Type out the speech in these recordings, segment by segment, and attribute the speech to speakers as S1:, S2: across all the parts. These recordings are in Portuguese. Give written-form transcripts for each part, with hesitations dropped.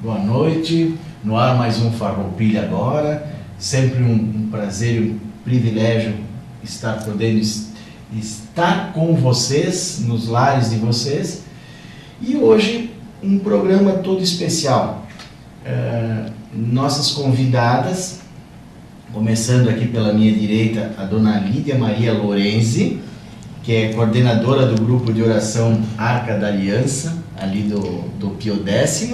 S1: Boa noite, no ar mais um Farroupilha agora, sempre um prazer e um privilégio estar podendo estar com vocês, nos lares de vocês, e hoje um programa todo especial. Nossas convidadas, começando aqui pela minha direita, a dona Lídia Maria Lorenzi, que é coordenadora do grupo de oração Arca da Aliança, ali do Pio X.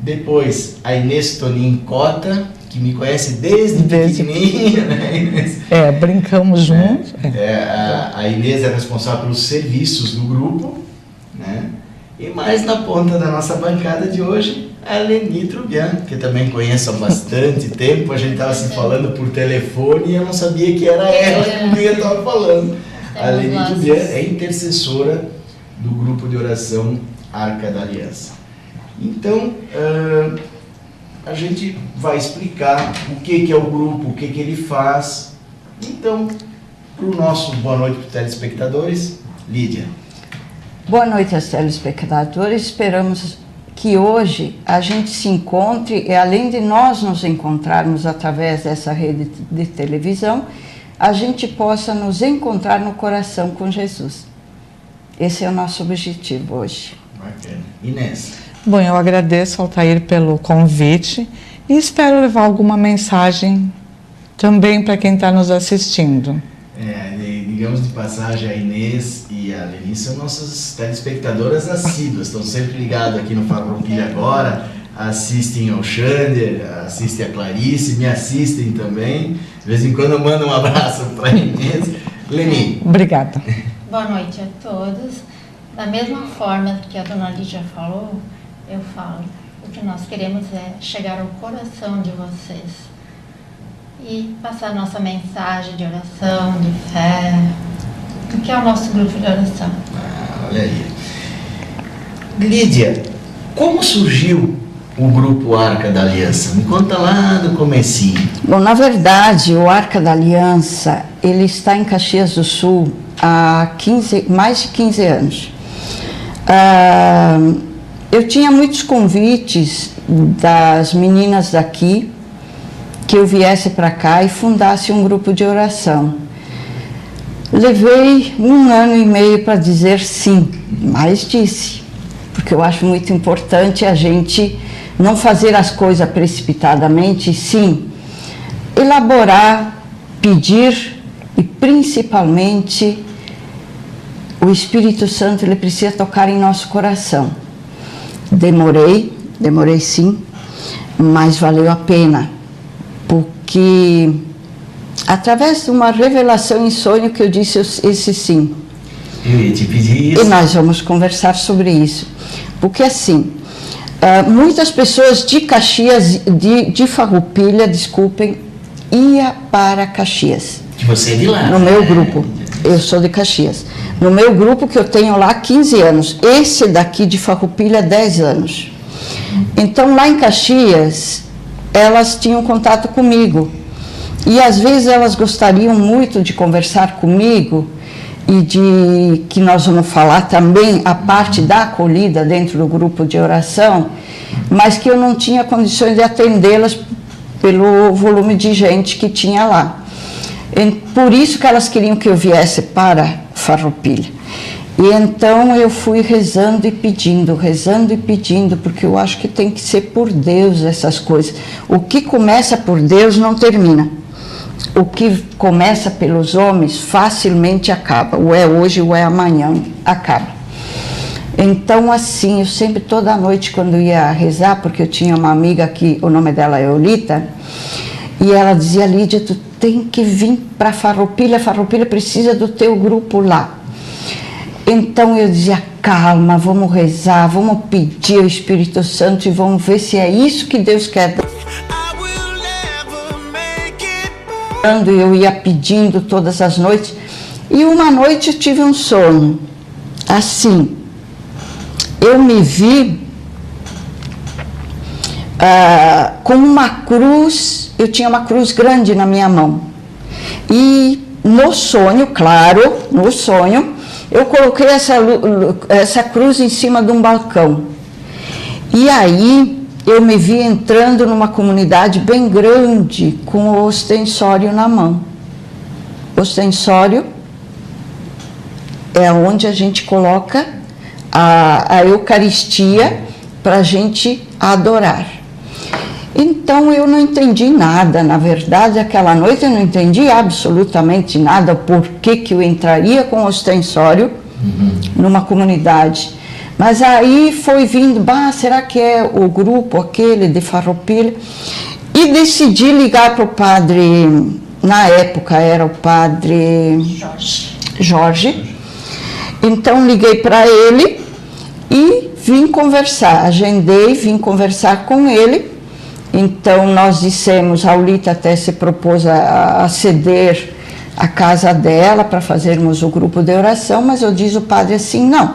S1: Depois, a Inês Tonin Cota, que me conhece desde pequenininha, né, Inês?
S2: Brincamos juntos.
S1: A Inês é responsável pelos serviços do grupo, né? E mais na ponta da nossa bancada de hoje, a Leni Trubian, que também conheço há bastante tempo. A gente estava se falando por telefone e eu não sabia que era ela com quem eu estava falando. A Leni Trubian é intercessora do grupo de oração Arca da Aliança. Então, a gente vai explicar o que é o grupo, o que ele faz. Então, para o nosso boa noite para os telespectadores, Lídia.
S3: Boa noite aos telespectadores. Esperamos que hoje a gente se encontre e, além de nós nos encontrarmos através dessa rede de televisão, a gente possa nos encontrar no coração com Jesus. Esse é o nosso objetivo hoje.
S1: Bacana. Inês.
S2: Bom, eu agradeço, Altair, pelo convite e espero levar alguma mensagem também para quem está nos assistindo.
S1: Digamos de passagem, a Inês e a Leni são nossas telespectadoras assíduas, estão sempre ligados aqui no Farroupilha agora, assistem ao Xander, assistem a Clarice, me assistem também. De vez em quando eu mando um abraço para a Inês. Leni.
S2: Obrigada.
S4: Boa noite a todos. Da mesma forma que a dona Lídia falou, eu falo, o que nós queremos é chegar ao coração de vocês e passar nossa mensagem de oração, de fé, o que é o nosso grupo de oração.
S1: Olha aí. Lídia, como surgiu o grupo Arca da Aliança? Me conta lá do comecinho.
S3: Bom, na verdade, o Arca da Aliança, ele está em Caxias do Sul há mais de 15 anos. Eu tinha muitos convites das meninas daqui que eu viesse para cá e fundasse um grupo de oração. Levei 1 ano e meio para dizer sim, mas disse, porque eu acho muito importante a gente não fazer as coisas precipitadamente, sim elaborar, pedir e principalmente o Espírito Santo, ele precisa tocar em nosso coração. Demorei sim, mas valeu a pena, porque através de uma revelação em sonho que eu disse esse sim.
S1: Eu ia te pedir isso.
S3: E nós vamos conversar sobre isso, porque assim, muitas pessoas de Caxias, de Farroupilha, desculpem, ia para Caxias.
S1: Que você é de lá.
S3: No meu grupo, eu sou de Caxias. No meu grupo que eu tenho lá 15 anos, esse daqui de Farroupilha 10 anos. Então lá em Caxias, elas tinham contato comigo. E às vezes elas gostariam muito de conversar comigo e de que nós vamos falar também a parte da acolhida dentro do grupo de oração, mas que eu não tinha condições de atendê-las pelo volume de gente que tinha lá. Por isso que elas queriam que eu viesse para Farroupilha. E então eu fui rezando e pedindo, porque eu acho que tem que ser por Deus essas coisas. O que começa por Deus não termina. O que começa pelos homens facilmente acaba. Ou é hoje ou é amanhã, acaba. Então assim, eu sempre toda noite quando ia rezar, porque eu tinha uma amiga que o nome dela é Eulita, e ela dizia, Lídia, tu tem que vir para Farroupilha precisa do teu grupo lá. Então eu dizia, calma, vamos rezar, vamos pedir ao Espírito Santo e vamos ver se é isso que Deus quer. Eu ia pedindo todas as noites, e uma noite eu tive um sonho, assim, eu me vi com uma cruz, eu tinha uma cruz grande na minha mão, e no sonho, claro, no sonho, eu coloquei essa cruz em cima de um balcão. E aí eu me vi entrando numa comunidade bem grande com o ostensório na mão. O ostensório é onde a gente coloca a Eucaristia para a gente adorar. Então eu não entendi nada, na verdade aquela noite eu não entendi absolutamente nada, por que eu entraria com ostensório numa comunidade. Mas aí foi vindo, será que é o grupo aquele de Farroupilha? E decidi ligar para o padre, na época era o padre Jorge. Então liguei para ele e vim conversar, agendei, vim conversar com ele. Então nós dissemos, a Ulita até se propôs a ceder a casa dela para fazermos o grupo de oração, mas eu disse ao padre assim, não,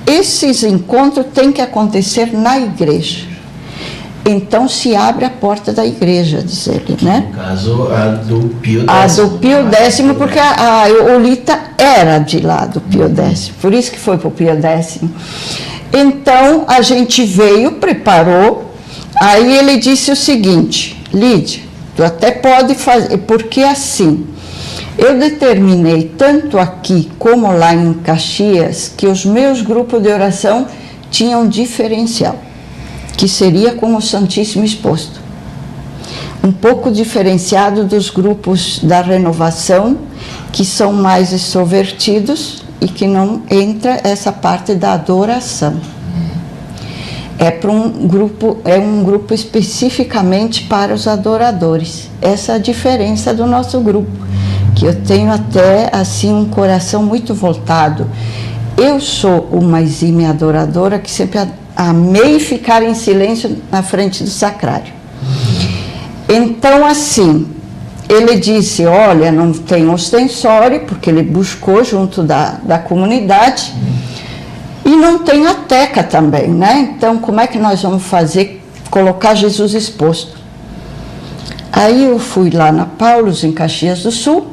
S3: esses encontros têm que acontecer na igreja. Então se abre a porta da igreja, diz ele, né?
S1: No caso, a do Pio X.
S3: A do Pio X, porque a Ulita era de lá do Pio X, por isso que foi para o Pio X. Então a gente veio, preparou, aí ele disse o seguinte, Lídia, tu até pode fazer, porque assim, eu determinei tanto aqui como lá em Caxias que os meus grupos de oração tinham diferencial, que seria com o Santíssimo exposto. Um pouco diferenciado dos grupos da renovação, que são mais extrovertidos e que não entra essa parte da adoração. É um grupo especificamente para os adoradores. Essa é a diferença do nosso grupo, que eu tenho até assim um coração muito voltado. Eu sou uma exímia adoradora que sempre amei ficar em silêncio na frente do sacrário. Então assim, ele disse, olha, não tem ostensório, porque ele buscou junto da comunidade, e não tem a teca também, né? Então como é que nós vamos fazer, colocar Jesus exposto? Aí eu fui lá na Paulos, em Caxias do Sul,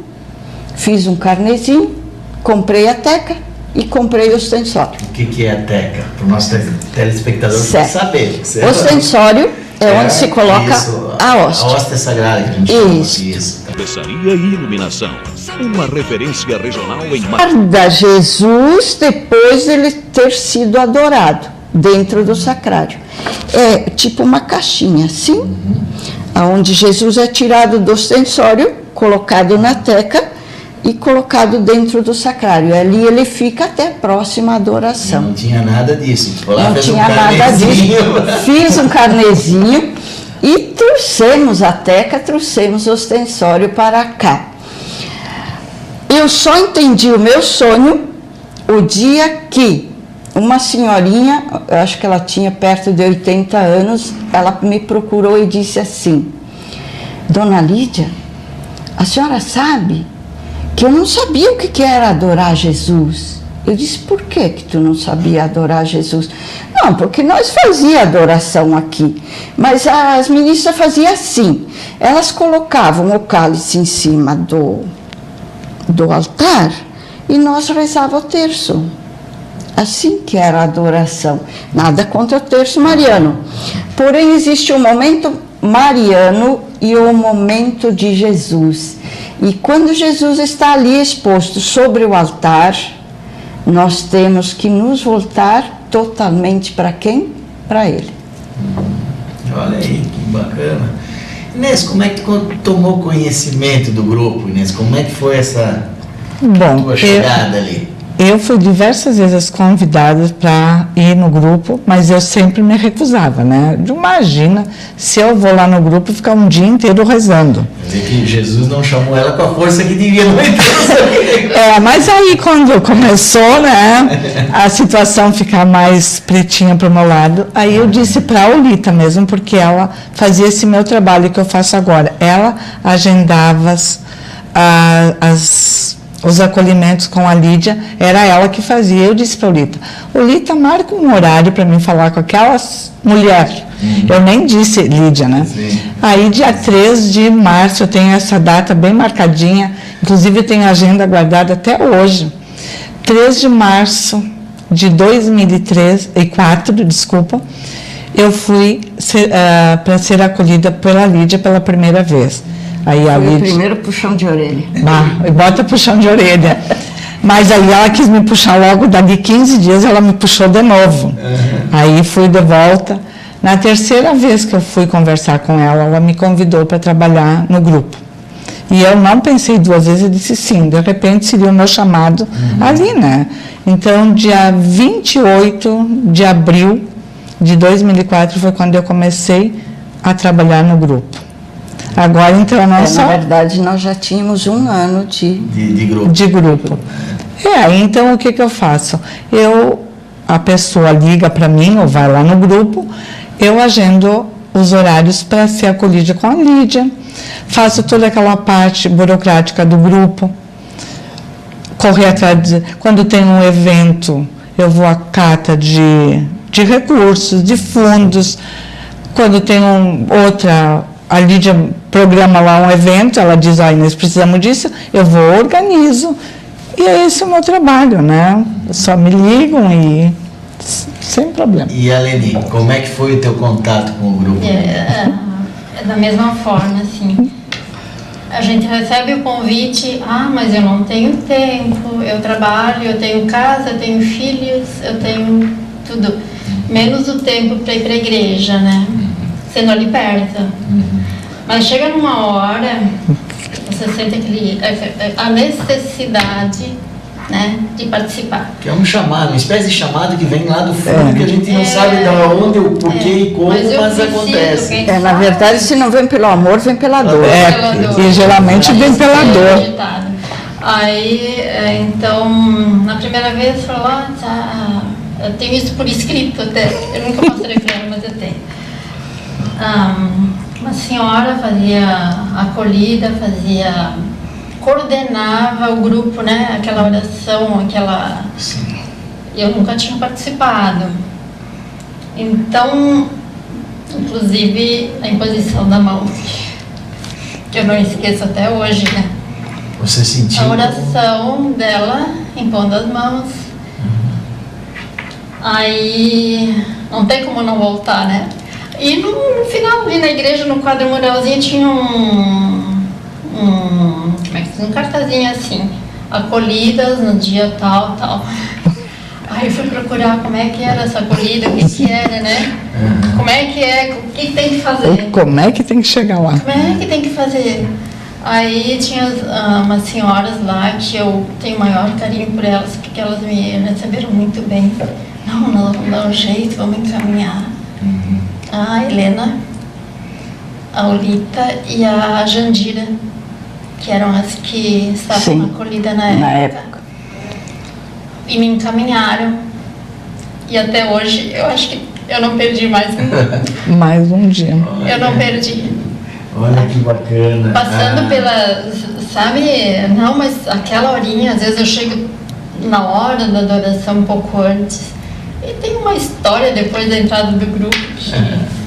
S3: fiz um carnezinho, comprei a teca e comprei o ostensório.
S1: O que é a teca? Para o nosso telespectador saber.
S3: Ostensório é onde se coloca a hóstia.
S1: A hóstia sagrada que a gente chama. Isso.
S5: Tapeçaria e iluminação. Uma referência regional em...
S3: Guarda Jesus depois dele ter sido adorado dentro do sacrário. É tipo uma caixinha, assim, onde Jesus é tirado do ostensório, colocado na teca e colocado dentro do sacrário. Ali ele fica até a próxima adoração.
S1: Não tinha nada disso.
S3: Não tinha nada disso. Fiz um carnezinho e trouxemos a teca, trouxemos o ostensório para cá. Eu só entendi o meu sonho o dia que uma senhorinha, eu acho que ela tinha perto de 80 anos, ela me procurou e disse assim, Dona Lídia, a senhora sabe que eu não sabia o que era adorar Jesus. Eu disse, por que tu não sabia adorar Jesus? Não, porque nós fazíamos adoração aqui, mas as ministras faziam assim, elas colocavam o cálice em cima do altar e nós rezávamos o terço. Assim que era a adoração. Nada contra o terço mariano. Porém, existe o momento mariano e o momento de Jesus. E quando Jesus está ali exposto sobre o altar, nós temos que nos voltar totalmente para quem? Para Ele.
S1: Olha aí, que bacana. Inês, como é que tu tomou conhecimento do grupo, Inês? Como é que foi essa tua chegada ali?
S2: Eu fui diversas vezes convidada para ir no grupo, mas eu sempre me recusava, né? Imagina se eu vou lá no grupo e ficar um dia inteiro rezando.
S1: Quer dizer que Jesus não chamou ela com a força que devia, não
S2: mas aí quando começou, né, a situação ficar mais pretinha para o meu lado, aí eu disse para a Ulita mesmo, porque ela fazia esse meu trabalho que eu faço agora. Ela agendava os acolhimentos com a Lídia, era ela que fazia. Eu disse para a Ulita, marca um horário para mim falar com aquelas mulheres. Eu nem disse Lídia, né? Sim. Aí, dia 3 de março, eu tenho essa data bem marcadinha, Inclusive, eu tenho a agenda guardada até hoje. 3 de março de 2004, desculpa, eu fui para ser acolhida pela Lídia pela primeira vez. Aí a Lídia...
S3: o primeiro puxão de orelha.
S2: Bota puxão de orelha. Mas aí ela quis me puxar logo, dali 15 dias ela me puxou de novo. Aí fui de volta. Na terceira vez que eu fui conversar com ela, ela me convidou para trabalhar no grupo. E eu não pensei 2 vezes, eu disse sim, de repente seria o meu chamado ali, né? Então, dia 28 de abril de 2004 foi quando eu comecei a trabalhar no grupo. Agora, então,
S3: Na verdade, nós já tínhamos 1 ano de
S1: grupo.
S2: De grupo. Então, o que eu faço? A pessoa liga para mim ou vai lá no grupo, eu agendo os horários para ser acolhida com a Lídia, faço toda aquela parte burocrática do grupo, correr atrás quando tem um evento, eu vou à cata de recursos, de fundos, quando tem a Lídia programa lá um evento, ela diz, nós precisamos disso, eu vou, organizo, e esse é o meu trabalho, né? Só me ligam e sem problema.
S1: E a Leni, como é que foi o teu contato com o grupo?
S4: Da mesma forma, assim, a gente recebe o convite, mas eu não tenho tempo, eu trabalho, eu tenho casa, eu tenho filhos, eu tenho tudo, menos o tempo para ir para a igreja, né? Sendo ali perto. Mas chega numa hora, você sente a necessidade, né, de participar.
S1: Que é um chamado, uma espécie de chamado que vem lá do fundo, que a gente não sabe de onde, o porquê e como, mas acontece.
S3: Na verdade, se não vem pelo amor, vem pela dor.
S2: E geralmente vem pela dor.
S4: Aí, então, na primeira vez, falou, eu tenho isso por escrito até, eu nunca mostrei para ela, mas eu tenho. Uma senhora fazia acolhida, coordenava o grupo, né? Aquela oração,
S1: Sim.
S4: Eu nunca tinha participado. Então, inclusive, a imposição da mão, que eu não esqueço até hoje, né?
S1: Você sentiu?
S4: A oração dela, impondo as mãos. Aí, não tem como não voltar, né? E no final, ali na igreja, no quadro muralzinho, tinha um cartazinho assim, acolhidas no dia tal. Aí eu fui procurar como é que era essa acolhida, o que era, né? Como é que é, o que tem que fazer.
S2: Como é que tem que chegar lá?
S4: Como é que tem que fazer? Aí tinha umas senhoras lá que eu tenho maior carinho por elas, porque elas me receberam muito bem. Não, vamos dar um jeito, vamos encaminhar. A Helena, a Olita e a Jandira, que eram as que estavam acolhidas na época. E me encaminharam. E até hoje, eu acho que eu não perdi mais
S2: mais um dia.
S4: Eu não perdi.
S1: Olha que bacana.
S4: Passando pela, sabe, não, mas aquela horinha, às vezes eu chego na hora da adoração um pouco antes. E tem uma história depois da entrada do grupo que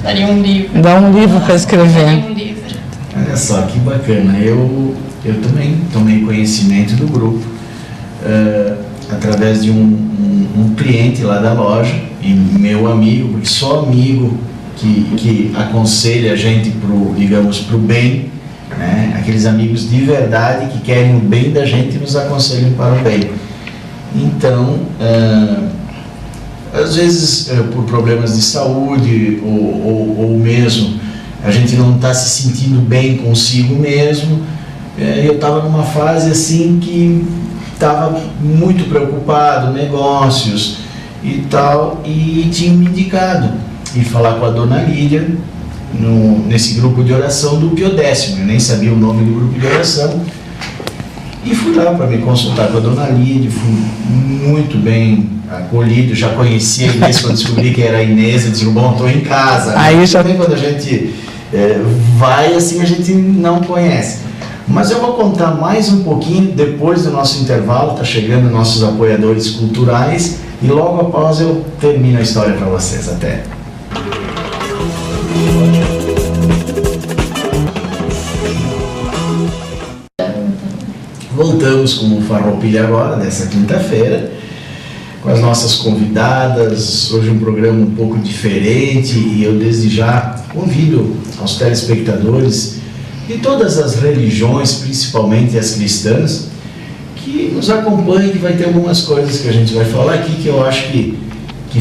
S4: daria um livro.
S2: Dá um livro para escrever.
S4: Daria um livro.
S1: Olha só, que bacana. Eu também tomei conhecimento do grupo através de um cliente lá da loja, e meu amigo, porque só amigo que aconselha a gente pro bem, né? Aqueles amigos de verdade que querem o bem da gente e nos aconselham para o bem. Então, às vezes por problemas de saúde ou mesmo a gente não está se sentindo bem consigo mesmo, eu estava numa fase assim que estava muito preocupado, negócios e tal, e tinha me indicado e falar com a dona Lídia nesse grupo de oração do Pio X. Eu nem sabia o nome do grupo de oração e fui lá para me consultar com a dona Lídia. Fui muito bem acolhido, já conhecia a Inês quando descobri que era a Inês. Eu disse, bom, estou em casa, né? Aí já... Também quando a gente vai assim, a gente não conhece. Mas eu vou contar mais um pouquinho depois do nosso intervalo. Está chegando nossos apoiadores culturais e logo após eu termino a história para vocês. Até. Voltamos com o Farroupilha agora, nessa quinta-feira, com as nossas convidadas. Hoje um programa um pouco diferente, e eu desde já convido aos telespectadores de todas as religiões, principalmente as cristãs, que nos acompanhem, que vai ter algumas coisas que a gente vai falar aqui que eu acho que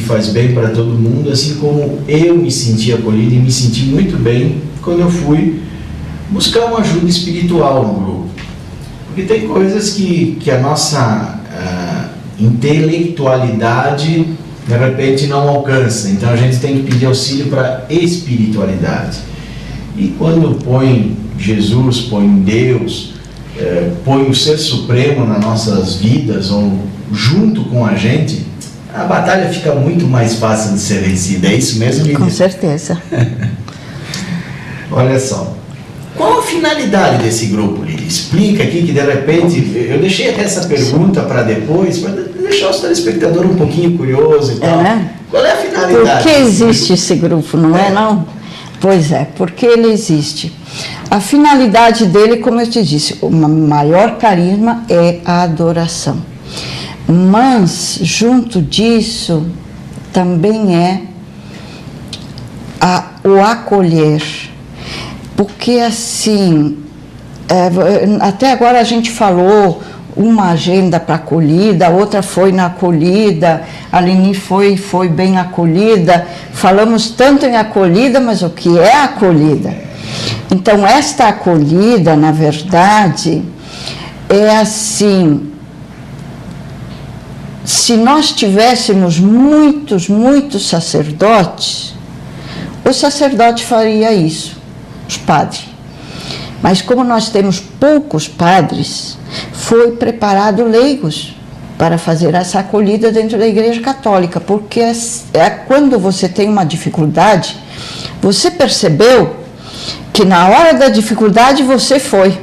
S1: faz bem para todo mundo, assim como eu me senti acolhido e me senti muito bem quando eu fui buscar uma ajuda espiritual no grupo. Porque tem coisas que a nossa intelectualidade de repente não alcança, então a gente tem que pedir auxílio para espiritualidade. E quando põe Jesus, põe Deus, põe o Ser Supremo nas nossas vidas, ou junto com a gente, a batalha fica muito mais fácil de ser vencida. É isso mesmo, Lídia?
S3: Com certeza.
S1: Olha só, qual a finalidade desse grupo, Lídia? Explica aqui, que de repente, eu deixei até essa pergunta para depois, para deixar os telespectadores um pouquinho curiosos e tal. Qual é a finalidade?
S3: Por que existe esse grupo, não é não? Pois é, porque ele existe. A finalidade dele, como eu te disse, o maior carisma é a adoração. Mas, junto disso, também é o acolher. Porque, assim, até agora a gente falou uma agenda para acolhida, a outra foi na acolhida, a Leni foi bem acolhida. Falamos tanto em acolhida, mas o que é acolhida? Então, esta acolhida, na verdade, é assim: se nós tivéssemos muitos sacerdotes, o sacerdote faria isso, os padres. Mas como nós temos poucos padres, foi preparado leigos para fazer essa acolhida dentro da Igreja Católica, porque quando você tem uma dificuldade, você percebeu que na hora da dificuldade você foi.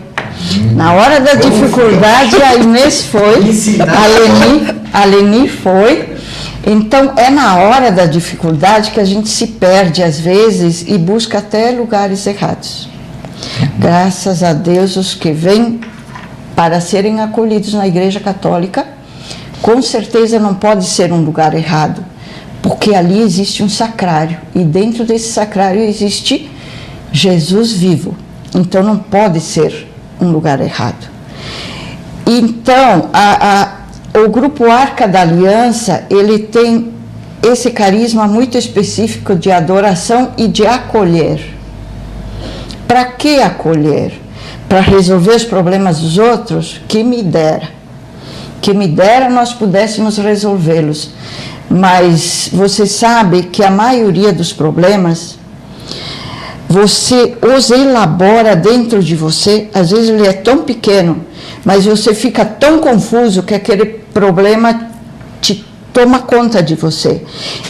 S3: Na hora da dificuldade a Inês foi, a Leni foi. Então é na hora da dificuldade que a gente se perde às vezes e busca até lugares errados. Graças a Deus, os que vêm para serem acolhidos na Igreja Católica, com certeza não pode ser um lugar errado, porque ali existe um sacrário, e dentro desse sacrário existe Jesus vivo. Então não pode ser um lugar errado. Então, o Grupo Arca da Aliança, ele tem esse carisma muito específico de adoração e de acolher. Para que acolher? Para resolver os problemas dos outros? Que me dera nós pudéssemos resolvê-los. Mas você sabe que a maioria dos problemas, você os elabora dentro de você. Às vezes ele é tão pequeno, mas você fica tão confuso que aquele problema te toma conta de você.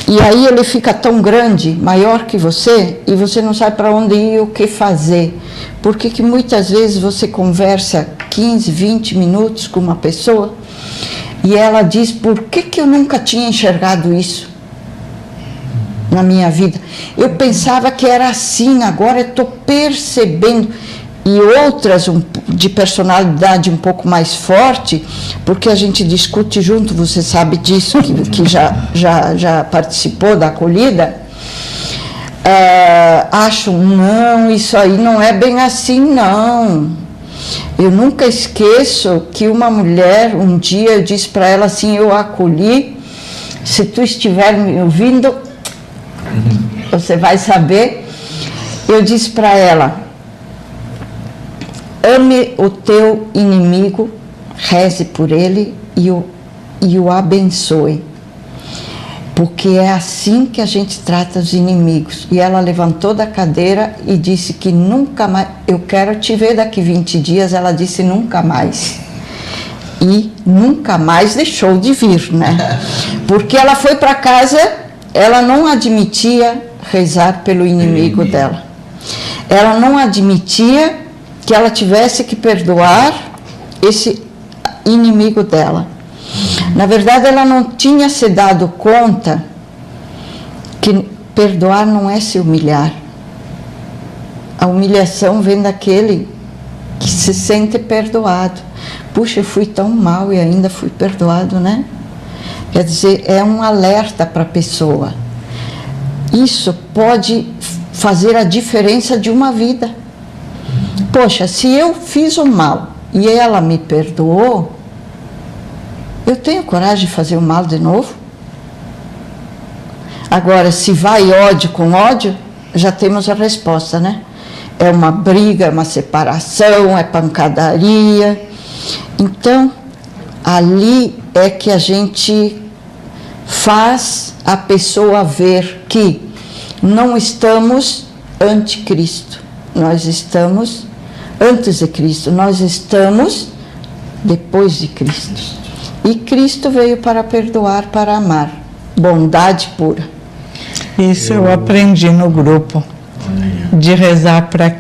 S3: E aí ele fica tão grande, maior que você, e você não sabe para onde ir e o que fazer. Porque que muitas vezes você conversa 15, 20 minutos com uma pessoa e ela diz: por que eu nunca tinha enxergado isso na minha vida? Eu pensava que era assim, agora eu estou percebendo. E outras de personalidade um pouco mais forte, porque a gente discute junto, você sabe disso, que já participou da acolhida, acham: não, isso aí não é bem assim, não. Eu nunca esqueço que uma mulher, um dia eu disse para ela assim: eu acolhi, se tu estiver me ouvindo, você vai saber. Eu disse para ela: ame o teu inimigo, reze por ele e o abençoe. Porque é assim que a gente trata os inimigos. E ela levantou da cadeira e disse que nunca mais, eu quero te ver daqui 20 dias. Ela disse: nunca mais. E nunca mais deixou de vir, né? Porque ela foi para casa, ela não admitia rezar pelo inimigo dela. Ela não admitia que ela tivesse que perdoar esse inimigo dela. Na verdade, ela não tinha se dado conta que perdoar não é se humilhar. A humilhação vem daquele que se sente perdoado. puxa, eu fui tão mal e ainda fui perdoado, né? Quer dizer, é um alerta para a pessoa. Isso pode fazer a diferença de uma vida. Poxa, se eu fiz o mal e ela me perdoou, eu tenho coragem de fazer o mal de novo? Agora, se vai ódio com ódio, já temos a resposta, né? É uma briga, é uma separação, é pancadaria. Então, ali é que a gente faz a pessoa ver que não estamos anticristo, nós estamos antes de Cristo, nós estamos depois de Cristo. E Cristo veio para perdoar, para amar, bondade pura.
S2: Isso eu aprendi no grupo, de rezar para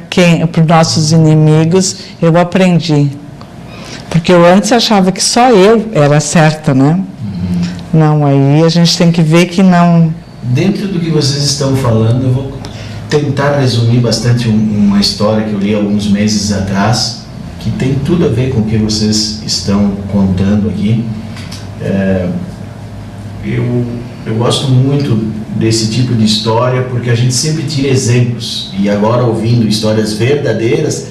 S2: os nossos inimigos, eu aprendi. Porque eu antes achava que só eu era certa, né? Não, aí a gente tem que ver que não...
S1: Dentro do que vocês estão falando, eu vou tentar resumir bastante uma história que eu li alguns meses atrás, que tem tudo a ver com o que vocês estão contando aqui. Eu gosto muito desse tipo de história, porque a gente sempre tira exemplos, e agora ouvindo histórias verdadeiras,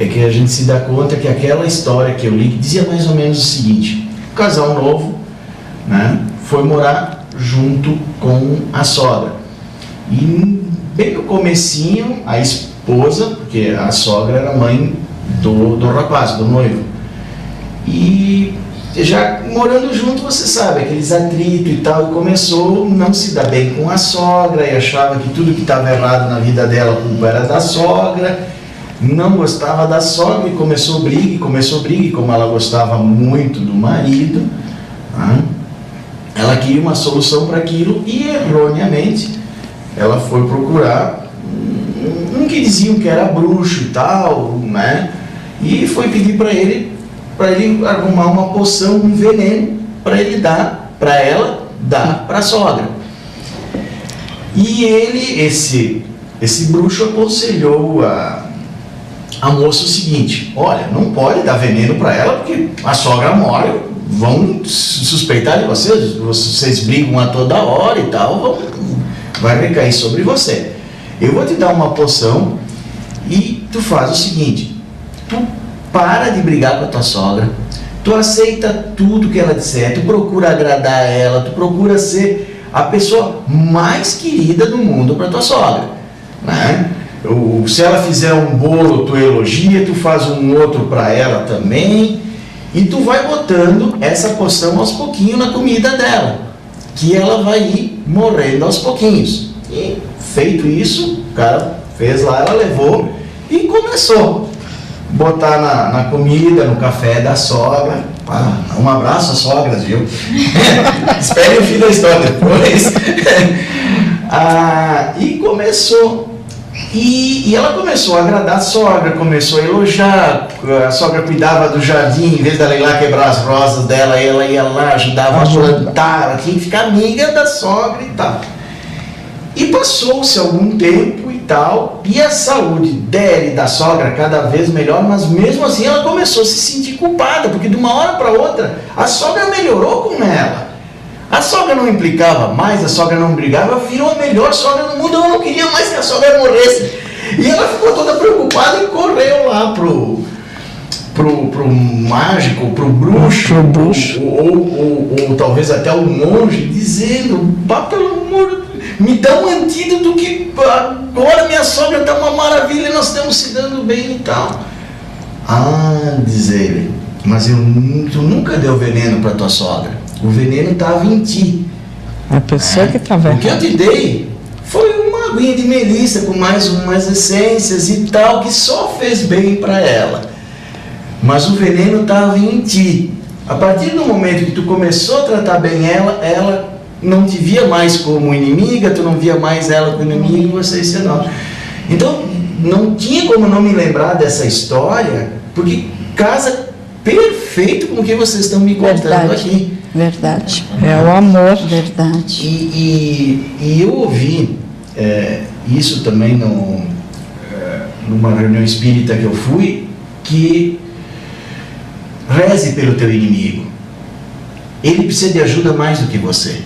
S1: é que a gente se dá conta que aquela história que eu li, que dizia mais ou menos o seguinte: um casal novo, né, foi morar junto com a sogra, e bem no comecinho, a esposa, porque a sogra era mãe do rapaz, do noivo, e já morando junto, você sabe, aqueles atritos e tal, e começou a não se dar bem com a sogra, e achava que tudo que estava errado na vida dela, a culpa era da sogra, não gostava da sogra, e começou briga, e como ela gostava muito do marido, né, ela queria uma solução para aquilo, e erroneamente ela foi procurar um que diziam que era bruxo e tal, né, e foi pedir para ele arrumar uma poção, um veneno, para ele dar, para ela dar para a sogra. E ele, esse bruxo, aconselhou a moça o seguinte: olha, não pode dar veneno para ela, porque a sogra morre, vão suspeitar de vocês brigam a toda hora e tal, vai recair sobre você. Eu vou te dar uma poção e tu faz o seguinte: tu para de brigar com a tua sogra, tu aceita tudo que ela disser, tu procura agradar ela, tu procura ser a pessoa mais querida do mundo para tua sogra, né? Se ela fizer um bolo, tu elogia, tu faz um outro para ela também, e tu vai botando essa poção aos pouquinhos na comida dela, que ela vai ir morrendo aos pouquinhos. E feito isso, o cara fez lá, ela levou e começou botar na comida, no café da sogra. Um abraço às sogras, viu? Espere o fim da história depois. E começou. E ela começou a agradar a sogra, começou a elogiar. A sogra cuidava do jardim, em vez dela ir lá quebrar as rosas dela, ela ia lá, ajudava a plantar, assim, ficar amiga da sogra e tal. E passou-se algum tempo e tal, e a saúde dela e da sogra cada vez melhor, mas mesmo assim ela começou a se sentir culpada, porque de uma hora para outra a sogra melhorou com ela. A sogra não implicava mais, a sogra não brigava, virou a melhor sogra do mundo. Ela não queria mais que a sogra morresse. E ela ficou toda preocupada e correu lá pro mágico, pro bruxo, ou talvez até o monge, dizendo: pelo amor, me dá um antídoto que agora minha sogra está uma maravilha e nós estamos se dando bem e tal. Diz ele, mas tu nunca deu veneno para tua sogra. O veneno estava em ti.
S2: A pessoa que estava...
S1: O que eu te dei foi uma aguinha de melissa com mais umas essências e tal, que só fez bem para ela. Mas o veneno estava em ti. A partir do momento que tu começou a tratar bem ela não te via mais como inimiga, tu não via mais ela como inimigo, vocês se não. Então, não tinha como não me lembrar dessa história, porque casa perfeito com o que vocês estão me contando aqui.
S3: Verdade.
S2: É o amor.
S3: Verdade.
S1: E eu ouvi isso também numa reunião espírita que eu fui, que reze pelo teu inimigo. Ele precisa de ajuda mais do que você.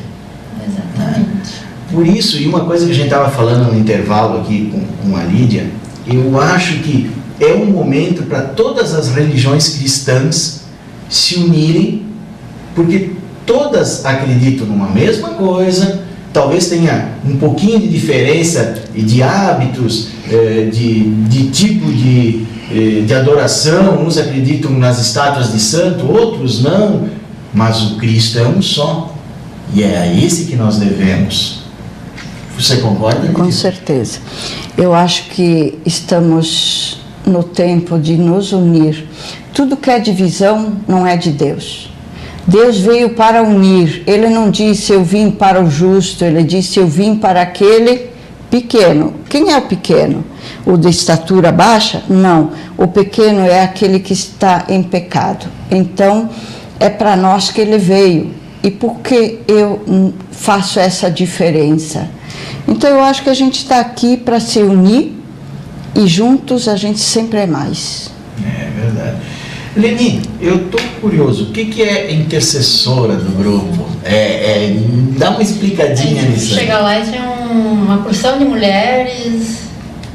S4: Exatamente.
S1: Por isso, e uma coisa que a gente estava falando no intervalo aqui com a Lídia, eu acho que é um momento para todas as religiões cristãs se unirem, porque todas acreditam numa mesma coisa, talvez tenha um pouquinho de diferença de hábitos, de tipo de adoração, uns acreditam nas estátuas de santo, outros não, mas o Cristo é um só, e é a esse que nós devemos. Você concorda?
S3: Com certeza. Eu acho que estamos no tempo de nos unir. Tudo que é divisão não é de Deus. Deus veio para unir. Ele não disse eu vim para o justo, ele disse eu vim para aquele pequeno. Quem é o pequeno? O de estatura baixa? Não. O pequeno é aquele que está em pecado. Então, é para nós que ele veio. E por que eu faço essa diferença? Então eu acho que a gente está aqui para se unir e juntos a gente sempre é mais.
S1: É verdade. Leni, eu estou curioso, o que é intercessora do grupo? Dá uma explicadinha nisso.
S4: Chega lá e tem uma porção de mulheres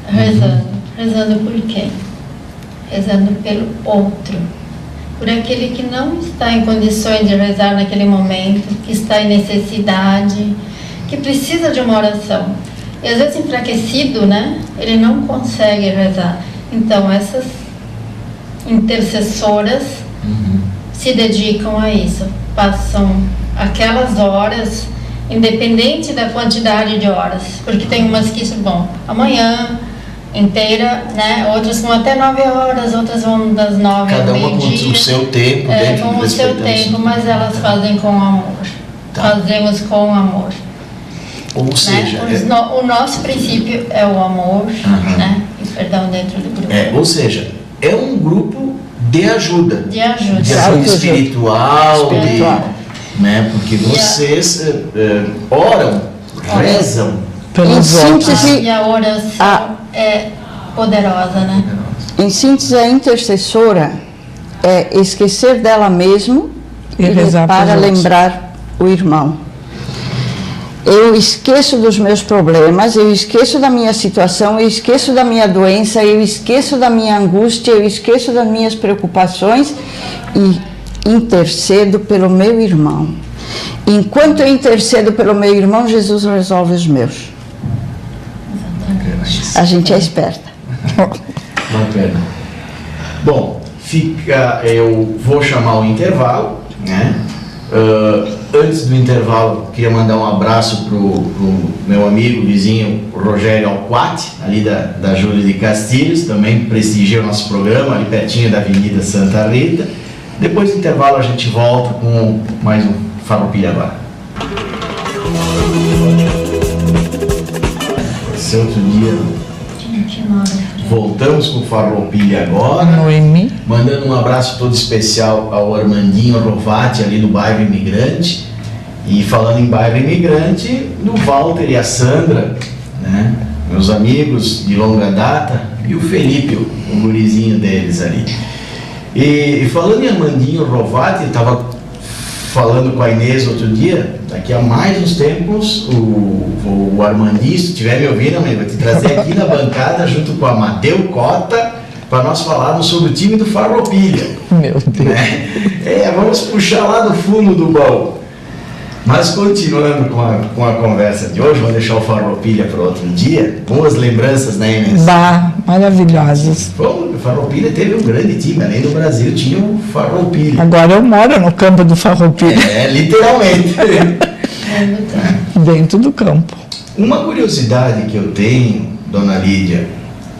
S4: rezando. Rezando por quem? Rezando pelo outro. Por aquele que não está em condições de rezar naquele momento, que está em necessidade, que precisa de uma oração. E às vezes enfraquecido, né? Ele não consegue rezar. Então essas intercessoras se dedicam a isso. Passam aquelas horas, independente da quantidade de horas. Porque tem umas que, bom, amanhã inteira, né? Outras vão até 9 horas, outras vão das 9 ao meio-dia.
S1: Cada uma com o seu tempo.
S4: Com o seu tempo, mas elas fazem com amor. Tá. Fazemos com amor.
S1: Ou seja,
S4: o nosso princípio é o amor, né? E perdão dentro do grupo.
S1: Ou seja, é um grupo de ajuda.
S4: De ajuda.
S1: De ajuda espiritual. Né? Porque vocês oram, rezam.
S3: Em síntese,
S4: e a oração é poderosa, né?
S3: Em síntese, a intercessora é esquecer dela mesmo e rezar para lembrar o irmão. Eu esqueço dos meus problemas, eu esqueço da minha situação, eu esqueço da minha doença, eu esqueço da minha angústia, eu esqueço das minhas preocupações e intercedo pelo meu irmão. Enquanto eu intercedo pelo meu irmão, Jesus resolve os meus. A gente é esperta.
S1: Bacana. Bom, eu vou chamar o intervalo, né? Antes do intervalo, queria mandar um abraço pro meu amigo, vizinho Rogério Alquati, ali da Júlia de Castilhos, também prestigia o nosso programa, ali pertinho da Avenida Santa Rita. Depois do intervalo a gente volta com mais um Farroupilha agora. Esse outro dia... Voltamos com o Farroupilha agora, mandando um abraço todo especial ao Armandinho Rovati, ali do bairro Imigrante, e falando em bairro Imigrante, do Walter e a Sandra, né? Meus amigos de longa data, e o Felipe, o gurizinho deles ali. E falando em Armandinho Rovati, eu estava falando com a Inês outro dia, daqui a mais uns tempos, o Armandinho, se estiver me ouvindo, vai te trazer aqui na bancada, junto com a Mateu Cota, para nós falarmos sobre o time do Farroupilha.
S2: Meu Deus.
S1: Né? Vamos puxar lá do fundo do baú. Mas continuando com a conversa de hoje, vamos deixar o Farroupilha para outro dia. Boas lembranças, né, Inês?
S2: Maravilhosas.
S1: Bom, o Farroupilha teve um grande time, além do Brasil tinha o Farroupilha.
S2: Agora eu moro no campo do Farroupilha.
S1: Literalmente.
S2: Dentro do campo.
S1: Uma curiosidade que eu tenho, dona Lídia,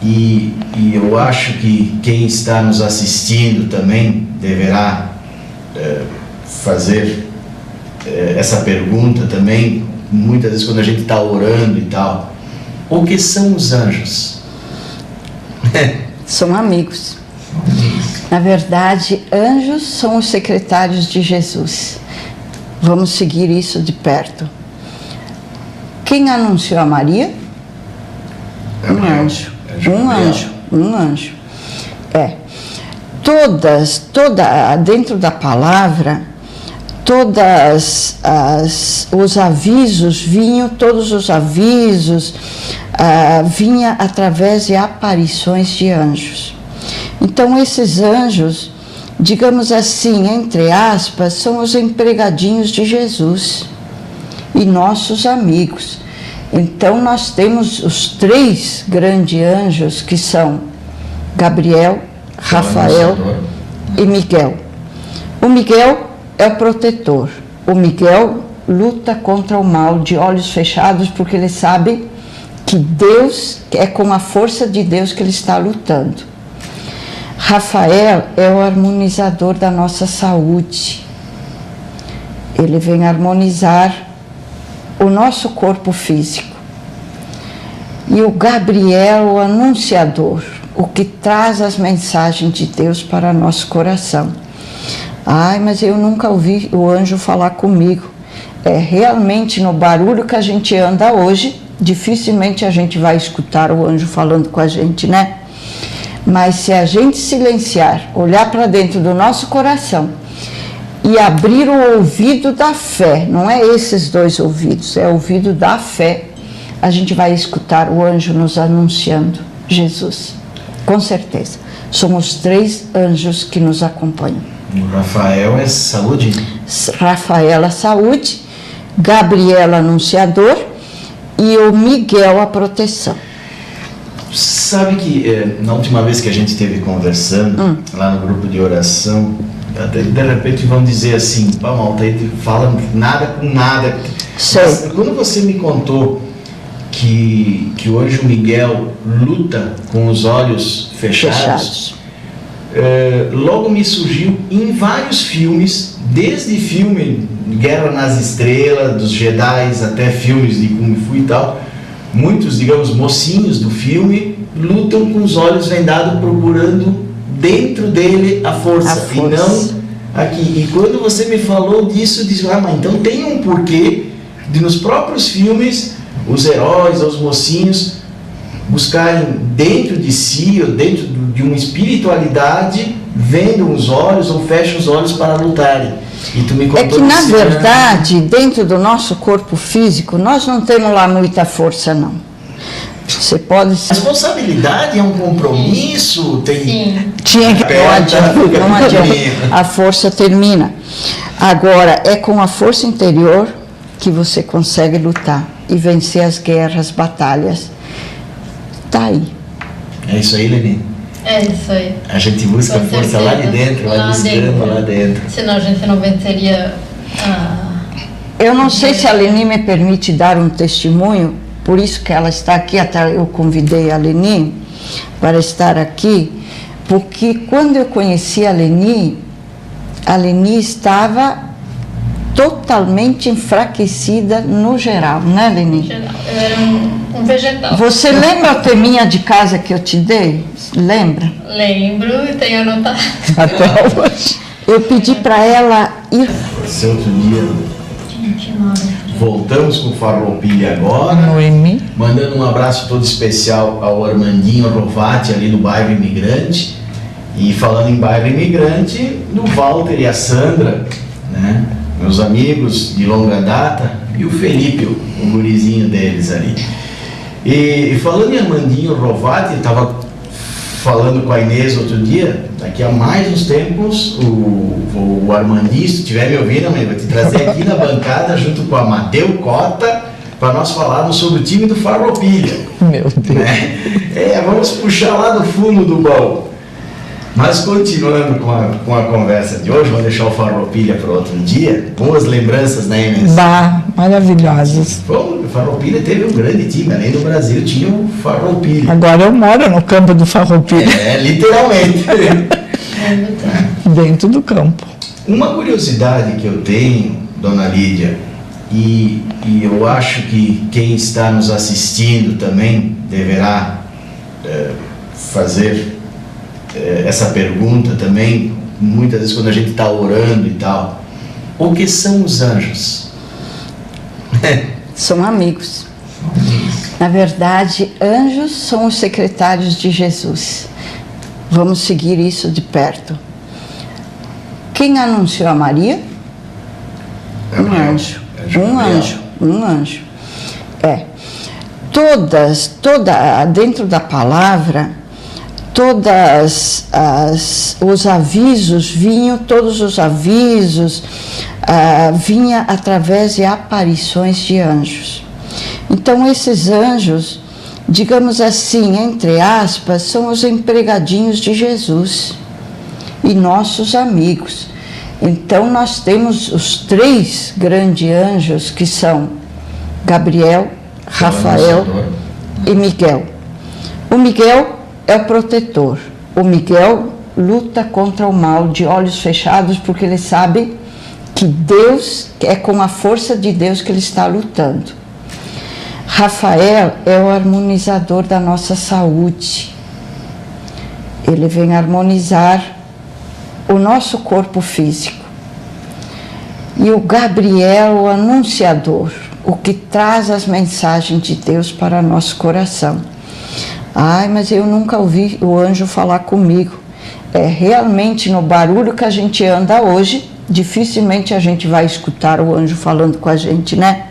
S1: e eu acho que quem está nos assistindo também deverá fazer essa pergunta também, muitas vezes quando a gente está orando e tal. O que são os anjos?
S3: São amigos. Na verdade, anjos são os secretários de Jesus. Vamos seguir isso de perto. Quem anunciou a Maria? Um anjo. Um anjo. dentro da palavra, os avisos vinham, todos os avisos vinha através de aparições de anjos. Então esses anjos, digamos assim, entre aspas, são os empregadinhos de Jesus e nossos amigos. Então nós temos os 3 grandes anjos que são Gabriel, Rafael e Miguel. O Miguel é o protetor. O Miguel luta contra o mal de olhos fechados, porque ele sabe que Deus, é com a força de Deus que ele está lutando. Rafael é o harmonizador da nossa saúde. Ele vem harmonizar o nosso corpo físico. E o Gabriel, o anunciador, o que traz as mensagens de Deus para nosso coração. Ai, mas eu nunca ouvi o anjo falar comigo. Realmente no barulho que a gente anda hoje, dificilmente a gente vai escutar o anjo falando com a gente, né? Mas se a gente silenciar, olhar para dentro do nosso coração e abrir o ouvido da fé, não é esses 2 ouvidos, é o ouvido da fé, a gente vai escutar o anjo nos anunciando Jesus. Com certeza. São os 3 anjos que nos acompanham.
S1: O Rafael é saúde?
S3: Rafael é saúde, Gabriel anunciador e o Miguel a proteção.
S1: Sabe que na última vez que a gente esteve conversando lá no grupo de oração, até de repente vão dizer assim, pá, Malta, aí fala nada com nada. Mas, quando você me contou que o anjo Miguel luta com os olhos fechados. Logo me surgiu em vários filmes, desde filme Guerra nas Estrelas, dos Jedi, até filmes de Kung Fu e tal, muitos, digamos, mocinhos do filme lutam com os olhos vendados, procurando dentro dele a força. E não aqui. E quando você me falou disso, eu disse, mas então tem um porquê de nos próprios filmes os heróis, os mocinhos buscarem dentro de si, ou dentro de uma espiritualidade, vendo os olhos ou fecham os olhos para lutarem. E tu me contou
S3: que na verdade, dentro do nosso corpo físico, nós não temos lá muita força, não. Você pode...
S1: A responsabilidade é um compromisso, tem...
S4: Sim.
S3: Tinha que... Não adianta. A força termina. Agora, é com a força interior que você consegue lutar e vencer as guerras, batalhas. Tá aí.
S1: É isso aí, Leni?
S4: É isso aí.
S1: A gente busca
S4: Com
S1: força lá de dentro, vai buscando lá dentro.
S4: Senão a gente não venceria.
S3: Eu não sei se a Leni me permite dar um testemunho, por isso que ela está aqui, até eu convidei a Leni para estar aqui, porque quando eu conheci a Leni estava totalmente enfraquecida no geral, né, Leni?
S4: No geral, eu era um vegetal.
S3: Você lembra a teminha de casa que eu te dei? Lembra?
S4: Lembro e tenho anotado.
S3: Até hoje. Eu pedi para ela ir...
S1: Esse outro dia, voltamos com o Farroupilha agora,
S2: Noemi.
S1: mandando um abraço todo especial ao Armandinho Rovati, ali do bairro Imigrante, e falando em bairro Imigrante, do Walter e a Sandra, né? Meus amigos de longa data, e o Felipe, o gurizinho deles ali. E falando em Armandinho Rovati, eu estava falando com a Inês outro dia, daqui a mais uns tempos, o Armandinho, se estiver me ouvindo, eu vou te trazer aqui na bancada, junto com a Mateu Cota, para nós falarmos sobre o time do Farroupilha.
S2: Meu Deus.
S1: Né? Vamos puxar lá do fundo do baú. Mas continuando com a conversa de hoje, vamos deixar o Farroupilha para outro dia. Boas lembranças, né, Inês?
S2: Maravilhosas.
S1: Bom, o Farroupilha teve um grande time, além do Brasil tinha o Farroupilha.
S2: Agora eu moro no campo do Farroupilha.
S1: Literalmente.
S2: Dentro do campo.
S1: Uma curiosidade que eu tenho, dona Lídia, e eu acho que quem está nos assistindo também deverá fazer essa pergunta também, muitas vezes quando a gente está orando e tal. O que são os anjos?
S3: São amigos. Na verdade, anjos são os secretários de Jesus. Vamos seguir isso de perto. Quem anunciou a Maria?
S1: Gabriel.
S3: Um anjo.
S1: Gabriel.
S3: Um anjo. Dentro da palavra, os avisos vinham, todos os avisos vinha através de aparições de anjos. Então esses anjos, digamos assim, entre aspas, são os empregadinhos de Jesus e nossos amigos. Então nós temos os 3 grandes anjos que são Gabriel, Rafael e Miguel. O Miguel é o protetor. O Miguel luta contra o mal de olhos fechados, porque ele sabe que Deus, é com a força de Deus que ele está lutando. Rafael é o harmonizador da nossa saúde. Ele vem harmonizar o nosso corpo físico. E o Gabriel, o anunciador, o que traz as mensagens de Deus para nosso coração. Ai, mas eu nunca ouvi o anjo falar comigo. Realmente no barulho que a gente anda hoje, dificilmente a gente vai escutar o anjo falando com a gente, né?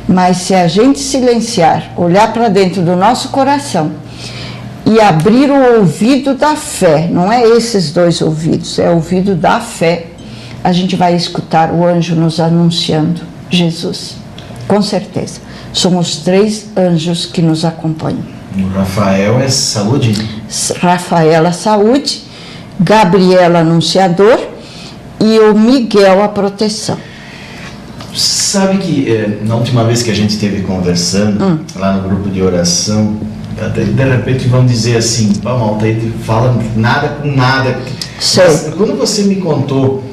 S3: Mas se a gente silenciar, olhar para dentro do nosso coração e abrir o ouvido da fé, não é esses 2 ouvidos, é o ouvido da fé, a gente vai escutar o anjo nos anunciando Jesus. Com certeza. São os 3 anjos que nos acompanham.
S1: O Rafael é saúde?
S3: Rafael é saúde, Gabriel anunciador e o Miguel a proteção.
S1: Sabe que na última vez que a gente esteve conversando lá no grupo de oração, até de repente vão dizer assim, pá, Malta, ele fala nada com nada. Mas, quando você me contou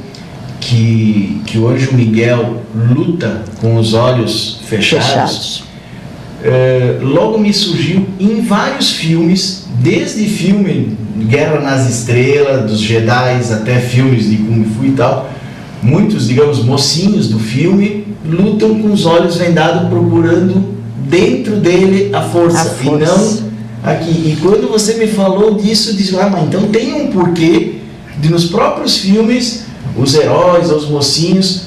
S1: que o anjo Miguel luta com os olhos fechados. Logo me surgiu em vários filmes, desde filme Guerra nas Estrelas, dos Jedi, até filmes de Kung Fu e tal, muitos, digamos, mocinhos do filme lutam com os olhos vendados, procurando dentro dele a força. E não aqui. E quando você me falou disso, eu disse, mas então tem um porquê de nos próprios filmes os heróis, os mocinhos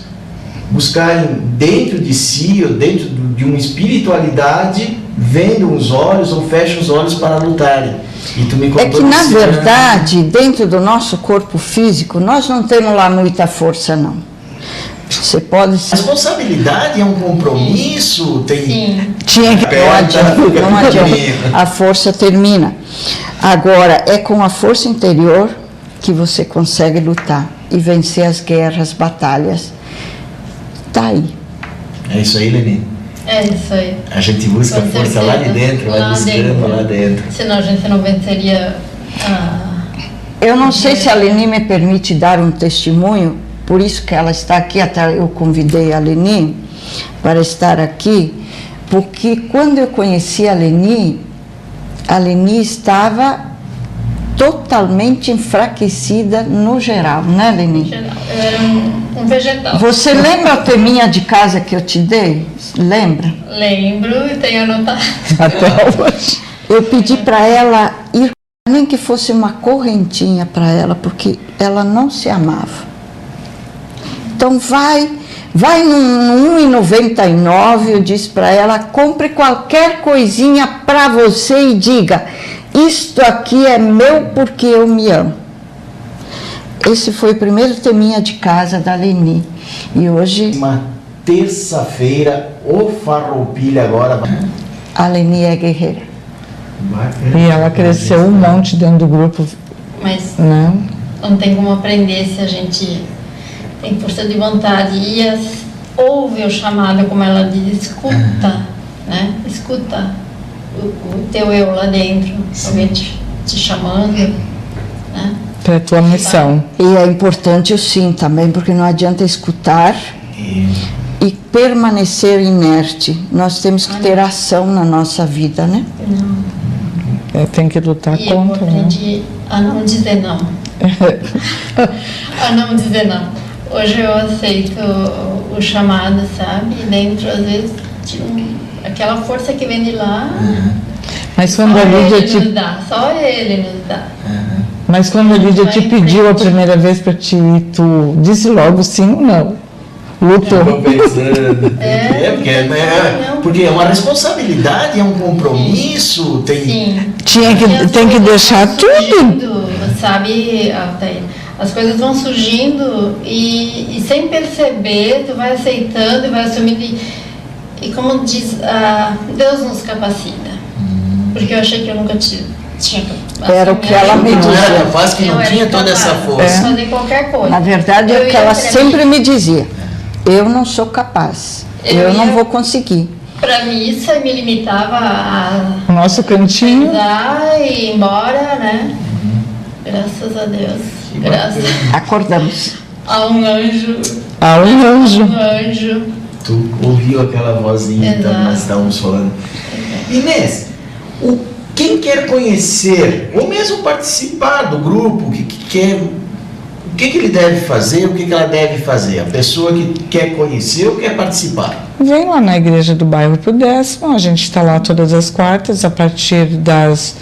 S1: buscarem dentro de si, ou dentro de uma espiritualidade, vendo os olhos ou fecham os olhos para lutarem. E tu me contou
S3: que na verdade, dentro do nosso corpo físico, nós não temos lá muita força, não. Você pode...
S1: Responsabilidade é um compromisso, tem...
S4: Sim.
S3: Tinha que... Não adianta. A força termina. Agora, é com a força interior que você consegue lutar e vencer as guerras, batalhas. Tá aí.
S1: É isso aí, Leni?
S4: É isso aí.
S1: A gente busca a força lá de dentro, vai buscando lá dentro.
S4: Senão a gente não venceria...
S3: Eu não sei se a Leni me permite dar um testemunho, por isso que ela está aqui, até eu convidei a Leni para estar aqui, porque quando eu conheci a Leni estava totalmente enfraquecida no geral, né, Leni?
S4: No geral, eu era um vegetal.
S3: Você lembra a teminha de casa que eu te dei? Lembra?
S4: Lembro e tenho anotado.
S3: Até hoje. Eu pedi para ela ir, nem que fosse uma correntinha para ela, porque ela não se amava. Então vai no 1,99, eu disse para ela, compre qualquer coisinha para você e diga, isto aqui é meu porque eu me amo. Esse foi o primeiro teminha de casa da Leni. E hoje...
S1: Uma terça-feira, o Farroupilha agora...
S3: A Leni é guerreira.
S2: E ela cresceu um monte dentro do grupo.
S4: Mas
S2: não
S4: tem como aprender se a gente tem força de vontade e ouve o chamado, como ela diz, escuta, né? Escuta o teu eu lá dentro, alguém te chamando, né?
S2: Para a tua missão.
S3: E é importante o sim também, porque não adianta escutar e permanecer inerte. Nós temos que ter ação na nossa vida, né?
S4: Não.
S2: Tem que lutar
S4: e
S2: contra,
S4: eu aprendi a não dizer não. A não dizer não. Hoje eu aceito o chamado, sabe? E dentro, às vezes, aquela força que vem de lá...
S2: Mas quando a Lídia
S4: nos dá, só ele nos dá.
S2: Mas quando a Lídia te pediu a primeira vez para ti, tu disse logo sim ou não? Lutou.
S1: Porque é uma responsabilidade, é um compromisso, tem
S2: tem que deixar tudo.
S4: Sabe, Altair? As coisas vão surgindo e sem perceber, tu vai aceitando e vai assumindo. E como diz, Deus nos capacita. Porque eu achei que eu nunca tinha.
S3: Era o que ela me dizia.
S1: Não era capaz, que não tinha toda essa força.
S4: Fazer qualquer coisa.
S3: Na verdade, é o que ela sempre me dizia. Eu não sou capaz. Eu não vou conseguir.
S4: Para mim, isso me limitava a...
S2: O nosso cantinho.
S4: E ir embora, né? Graças a Deus. Graças
S3: Acordamos.
S4: a um anjo.
S2: A um anjo.
S4: Um anjo.
S1: Tu ouviu aquela vozinha que nós estávamos falando. Inês, quem quer conhecer, ou mesmo participar do grupo, o que ele deve fazer, o que ela deve fazer? A pessoa que quer conhecer ou quer participar?
S2: Vem lá na igreja do bairro pro 10º, a gente está lá todas as quartas, a partir das...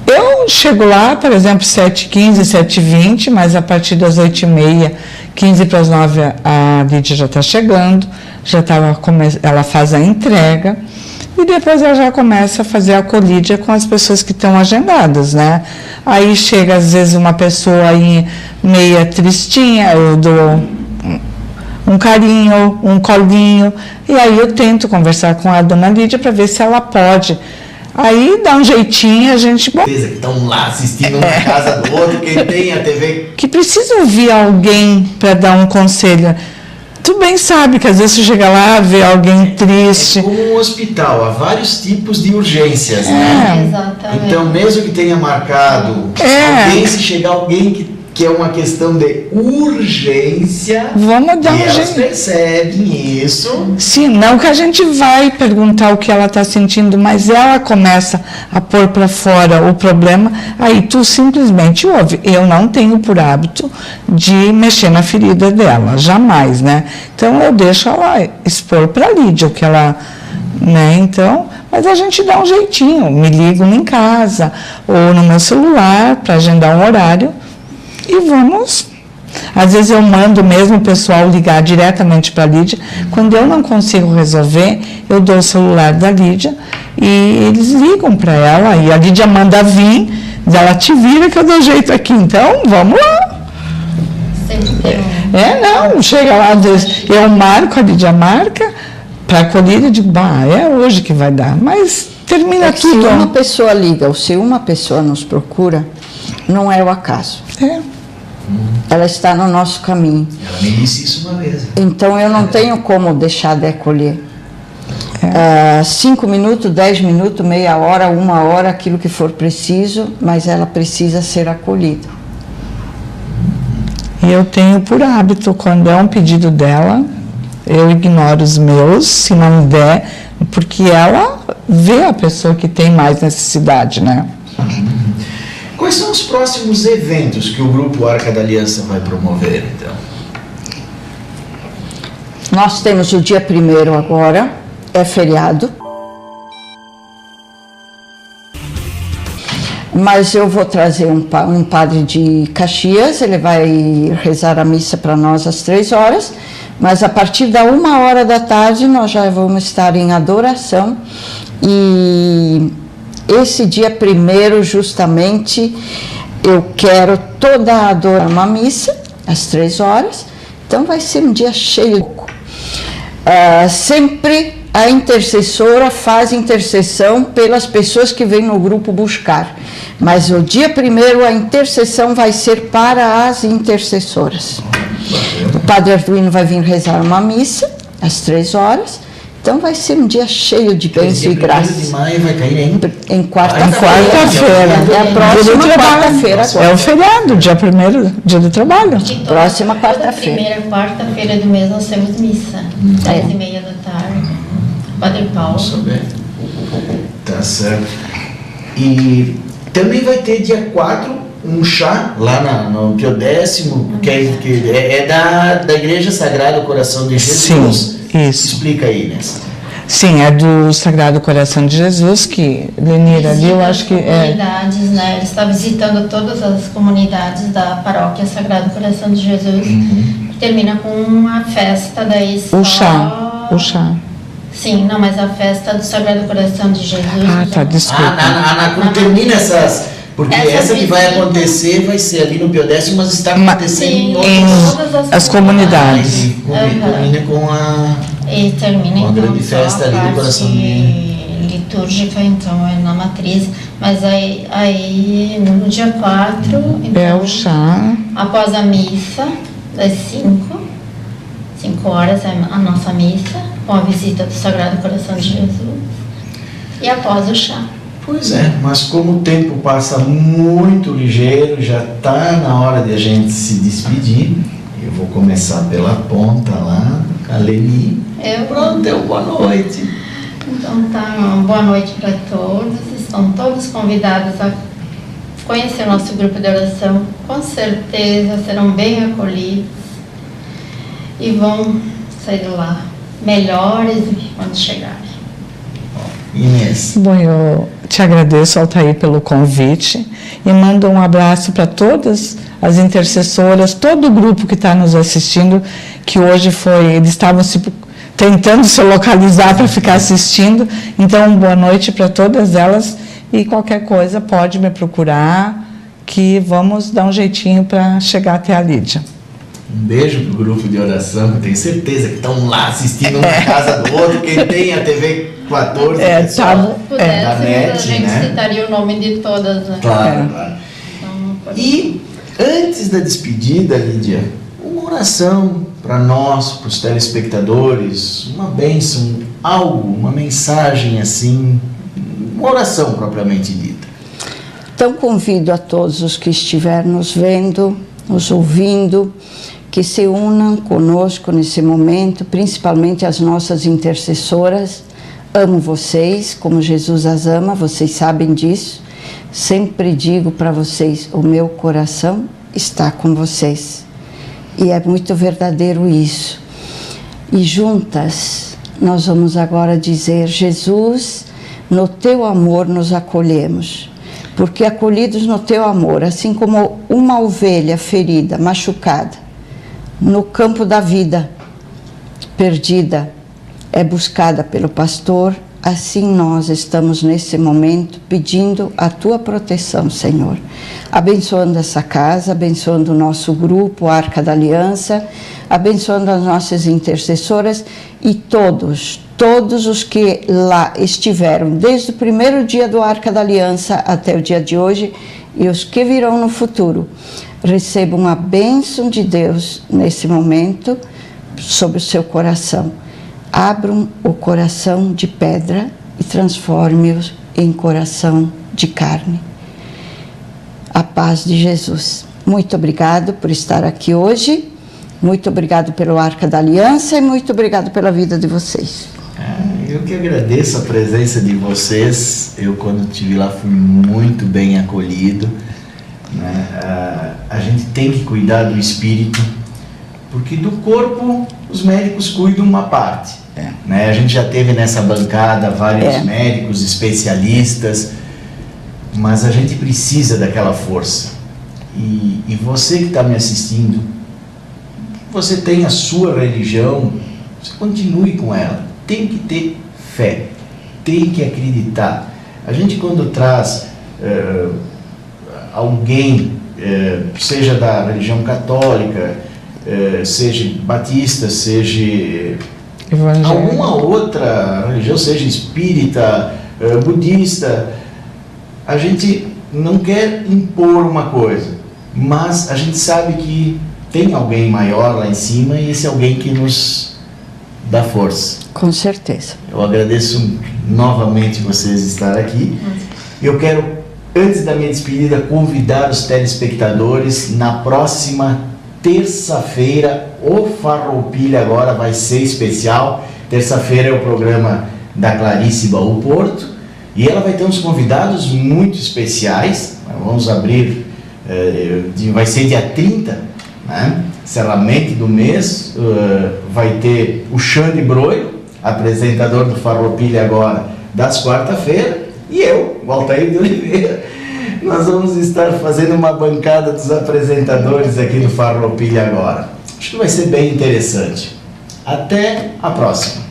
S2: Eu chego lá, por exemplo, 7h15, 7h20, mas a partir das 8h30, 15 para as 9 a Lídia já está chegando, ela faz a entrega e depois ela já começa a fazer a acolhida com as pessoas que estão agendadas, né? Aí chega às vezes uma pessoa aí meia tristinha, eu dou um carinho, um colinho, e aí eu tento conversar com a dona Lídia para ver se ela pode. Aí dá um jeitinho, a gente...
S1: Que estão lá assistindo na casa do outro, quem tem a TV...
S2: Que precisa ouvir alguém para dar um conselho. Tu bem sabe que às vezes você chega lá, vê alguém triste...
S1: É como um hospital, há vários tipos de urgências, né?
S4: Exatamente.
S1: Então, mesmo que tenha marcado se chegar alguém que é uma questão de urgência,
S2: vamos dar
S1: e
S2: um
S1: elas
S2: jeito.
S1: percebem isso.
S2: Sim, não que a gente vai perguntar o que ela está sentindo, mas ela começa a pôr para fora o problema, aí tu simplesmente ouve. Eu não tenho por hábito de mexer na ferida dela, jamais, né? Então eu deixo ela expor para a Lídia o que ela... Né? Então, mas a gente dá um jeitinho, me ligo em casa ou no meu celular para agendar um horário e vamos. Às vezes eu mando mesmo o pessoal ligar diretamente para a Lídia. Quando eu não consigo resolver, eu dou o celular da Lídia e eles ligam para ela e a Lídia manda vir, ela te vira que eu dou jeito aqui, então vamos lá.
S4: Sempre tem
S2: Não, chega lá, eu marco, a Lídia marca para acolher e digo, é hoje que vai dar, mas termina tudo.
S3: Se uma pessoa liga ou se uma pessoa nos procura, não é o acaso. Ela está no nosso caminho.
S1: Ela me disse isso uma vez.
S3: Então eu não tenho como deixar de acolher. 5 minutos, 10 minutos, meia hora, 1 hora, aquilo que for preciso, mas ela precisa ser acolhida.
S2: E eu tenho por hábito, quando é um pedido dela, eu ignoro os meus, se não der, porque ela vê a pessoa que tem mais necessidade, né?
S1: Quais são os próximos eventos que o Grupo Arca da Aliança vai promover, então?
S3: Nós temos o dia 1º agora, é feriado. Mas eu vou trazer um padre de Caxias, ele vai rezar a missa para nós às 3 horas, mas a partir da 1h da tarde nós já vamos estar em adoração e esse dia 1º justamente eu quero toda a adoração, uma missa às 3 horas, então vai ser um dia cheio. Sempre a intercessora faz intercessão pelas pessoas que vêm no grupo buscar, mas o dia 1º a intercessão vai ser para as intercessoras. O Padre Arduino vai vir rezar uma missa às 3 horas, então vai ser um dia cheio de bênção e graça.
S1: 1º de maio vai cair
S3: em quarta-feira.
S2: É
S3: a próxima quarta-feira.
S2: É o feriado, dia 1º, dia do trabalho.
S3: Próxima quarta-feira.
S4: Primeira quarta-feira do mês nós temos missa, 10h30 da tarde. Padre Paulo.
S1: Vamos saber. Tá certo. E também vai ter dia 4 um chá lá no Pio X, que é da Igreja Sagrada do Coração de Jesus.
S2: Sim, isso.
S1: Explica aí, Inês.
S2: Sim, é do Sagrado Coração de Jesus, que Lenira ali, eu acho que
S4: comunidades, né? Ele está visitando todas as comunidades da paróquia Sagrado Coração de Jesus, que termina com uma festa daí só...
S2: O chá.
S4: Sim, não, mas a festa do Sagrado Coração de Jesus...
S2: Tá, desculpa.
S1: Quando termina essas... Porque essa que vai acontecer vai ser ali no Pio X, mas está acontecendo em
S4: todas
S2: as comunidades.
S1: Termina com a...
S4: E termina
S1: uma
S4: então
S1: grande festa ali do Coração
S4: litúrgica, então é na matriz, mas aí no dia 4, então,
S2: é o chá.
S4: Após a missa, das 5 horas é a nossa missa, com a visita do Sagrado Coração de Jesus, e após o chá.
S1: Pois é, mas como o tempo passa muito ligeiro, já está na hora de a gente se despedir. Eu vou começar pela ponta lá, a Leni. Pronto, boa noite.
S4: Então tá, boa noite para todos. Estão todos convidados a conhecer o nosso grupo de oração. Com certeza serão bem acolhidos e vão sair de lá melhores do que quando chegarem.
S1: Inês.
S2: Bom, eu te agradeço, Altair, pelo convite e mando um abraço para todas as intercessoras, todo o grupo que está nos assistindo, que hoje eles estavam tentando se localizar para ficar assistindo. Então, boa noite para todas elas e qualquer coisa pode me procurar, que vamos dar um jeitinho para chegar até a Lídia.
S1: Um beijo pro grupo de oração, que eu tenho certeza que estão lá assistindo um na casa do outro. Quem tem a TV 14,
S4: pessoal, da net,
S1: a gente
S4: citaria o nome de todas, né?
S1: Claro. Então, e antes da despedida, Lídia, uma oração para nós, para os telespectadores, uma bênção, algo, uma mensagem assim, uma oração propriamente dita.
S3: Então convido a todos os que estiverem nos vendo, nos ouvindo, que se unam conosco nesse momento, principalmente as nossas intercessoras. Amo vocês, como Jesus as ama, vocês sabem disso. Sempre digo para vocês, o meu coração está com vocês. E é muito verdadeiro isso. E juntas, nós vamos agora dizer, Jesus, no teu amor nos acolhemos. Porque acolhidos no teu amor, assim como uma ovelha ferida, machucada, no campo da vida, perdida, é buscada pelo pastor, assim nós estamos nesse momento pedindo a tua proteção, Senhor. Abençoando essa casa, abençoando o nosso grupo, a Arca da Aliança, abençoando as nossas intercessoras e todos os que lá estiveram, desde o primeiro dia do Arca da Aliança até o dia de hoje e os que virão no futuro. Recebam a bênção de Deus nesse momento sobre o seu coração. Abram o coração de pedra e transforme-o em coração de carne. A paz de Jesus. Muito obrigado por estar aqui hoje. Muito obrigado pelo Arca da Aliança e muito obrigado pela vida de vocês.
S1: Eu que agradeço a presença de vocês. Eu, quando estive lá, fui muito bem acolhido. Né? A gente tem que cuidar do espírito, porque do corpo os médicos cuidam uma parte. Né? A gente já teve nessa bancada vários médicos, especialistas, mas a gente precisa daquela força. E você que está me assistindo, você tem a sua religião, você continue com ela. Tem que ter fé, tem que acreditar. A gente, quando traz alguém, seja da religião católica, seja batista, seja alguma outra religião, seja espírita, budista, a gente não quer impor uma coisa, mas a gente sabe que tem alguém maior lá em cima e esse alguém que nos dá força.
S3: Com certeza.
S1: Eu agradeço novamente vocês estarem aqui. Eu quero, antes da minha despedida, convidar os telespectadores na próxima terça-feira. O Farroupilha agora vai ser especial. Terça-feira é o programa da Clarice Baú Porto e ela vai ter uns convidados muito especiais. Vamos abrir, vai ser dia 30, né? Encerramento do mês. Vai ter o Xande Broio, apresentador do Farroupilha agora, das quarta-feiras, e eu, Waltair de Oliveira. Nós vamos estar fazendo uma bancada dos apresentadores aqui do Farroupilha agora. Acho que vai ser bem interessante. Até a próxima.